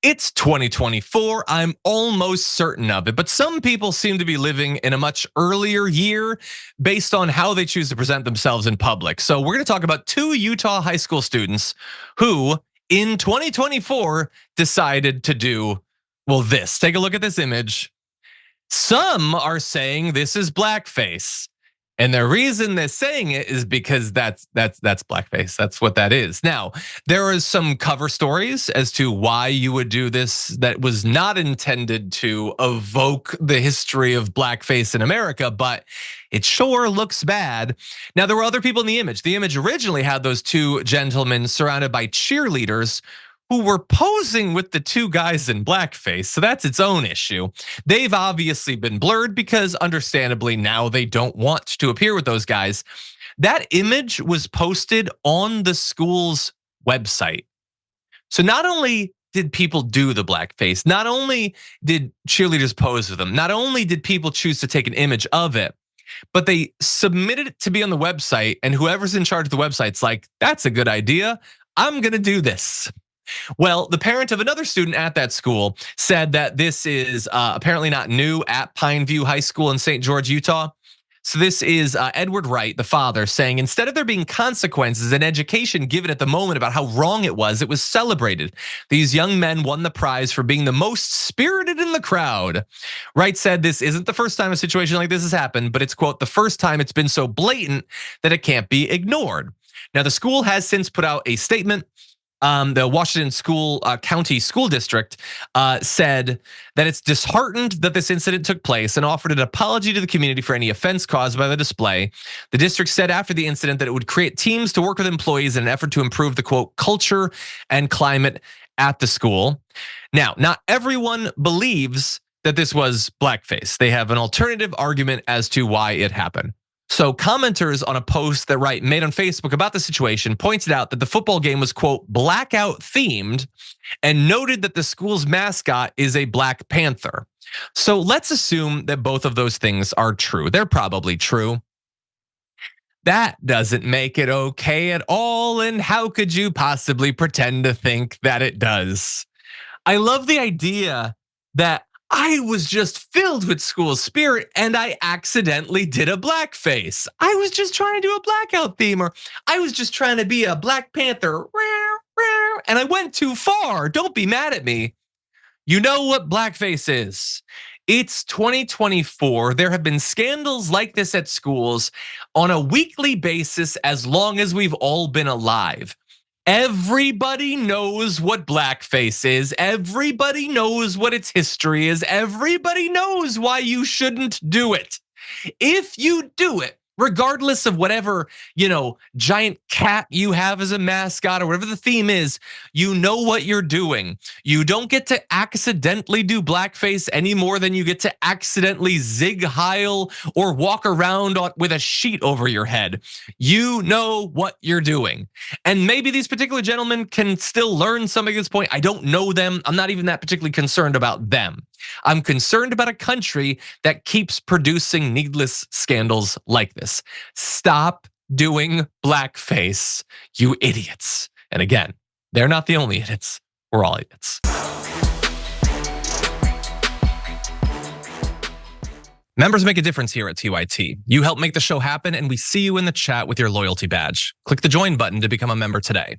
It's 2024, I'm almost certain of it, but some people seem to be living in a much earlier year based on how they choose to present themselves in public. So we're gonna talk about two Utah high school students who in 2024 decided to do, well, this. Take a look at this image. Some are saying this is blackface. And the reason they're saying it is because that's blackface. That's what that is. Now, there is some cover stories as to why you would do this that was not intended to evoke the history of blackface in America, but it sure looks bad. Now, there were other people in the image. The image originally had those two gentlemen surrounded by cheerleaders who were posing with the two guys in blackface. So that's its own issue. They've obviously been blurred because understandably now they don't want to appear with those guys. That image was posted on the school's website. So not only did people do the blackface, not only did cheerleaders pose with them, not only did people choose to take an image of it, but they submitted it to be on the website, and whoever's in charge of the website's like, that's a good idea, I'm gonna do this. Well, the parent of another student at that school said that this is apparently not new at Pineview High School in St. George, Utah. So this is Edward Wright, the father, saying instead of there being consequences and education given at the moment about how wrong it was celebrated. These young men won the prize for being the most spirited in the crowd. Wright said this isn't the first time a situation like this has happened, but it's, quote, the first time it's been so blatant that it can't be ignored. Now, the school has since put out a statement. The Washington County School District said that it's disheartened that this incident took place and offered an apology to the community for any offense caused by the display. The district said after the incident that it would create teams to work with employees in an effort to improve the, quote, culture and climate at the school. Now, not everyone believes that this was blackface. They have an alternative argument as to why it happened. So commenters on a post that Wright made on Facebook about the situation pointed out that the football game was, quote, blackout themed, and noted that the school's mascot is a Black Panther. So let's assume that both of those things are true. They're probably true. That doesn't make it okay at all, and how could you possibly pretend to think that it does? I love the idea that I was just filled with school spirit and I accidentally did a blackface. I was just trying to do a blackout theme, or I was just trying to be a Black Panther, and I went too far. Don't be mad at me. You know what blackface is. It's 2024. There have been scandals like this at schools on a weekly basis as long as we've all been alive. Everybody knows what blackface is. Everybody knows what its history is. Everybody knows why you shouldn't do it. If you do it, regardless of whatever, giant cat you have as a mascot or whatever the theme is, you know what you're doing. You don't get to accidentally do blackface any more than you get to accidentally zig heil or walk around with a sheet over your head. You know what you're doing. And maybe these particular gentlemen can still learn something at this point. I don't know them. I'm not even that particularly concerned about them. I'm concerned about a country that keeps producing needless scandals like this. Stop doing blackface, you idiots. And again, they're not the only idiots. We're all idiots. Members make a difference here at TYT. You help make the show happen, and we see you in the chat with your loyalty badge. Click the join button to become a member today.